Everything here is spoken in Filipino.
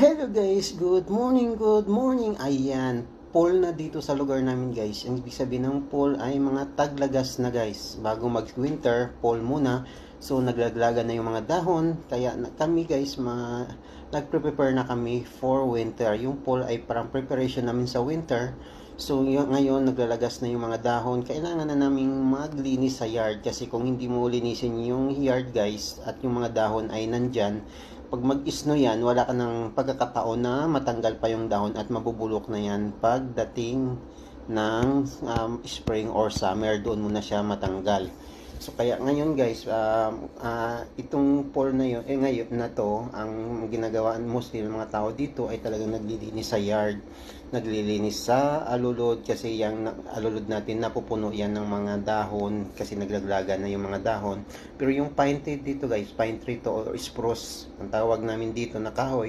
Hello guys, good morning. Ayan, fall na dito sa lugar namin guys. Ang ibig sabihin ng fall ay mga taglagas na guys. Bago mag-winter, fall muna. So naglaglagan na yung mga dahon. Kaya kami guys, nagpre-prepare na kami for winter. Yung fall ay parang preparation namin sa winter. So ngayon naglalagas na yung mga dahon. Kailangan na naming maglinis sa yard. Kasi kung hindi mo linisin yung yard guys at yung mga dahon ay nandyan, pag mag-snow yan, wala ka ng pagkakataon na matanggal pa yung dahon at mabubulok na yan pagdating ng spring or summer, doon mo na siya matanggal. So kaya ngayon guys, itong fall na yun, ngayon na to, ang ginagawa mostly ng mga tao dito ay talagang naglilinis sa yard, naglilinis sa alulod, kasi yung alulod natin napupuno yan ng mga dahon kasi naglaglaga na yung mga dahon. Pero yung pine tree dito guys, pine tree to or spruce, ang tawag namin dito na kahoy,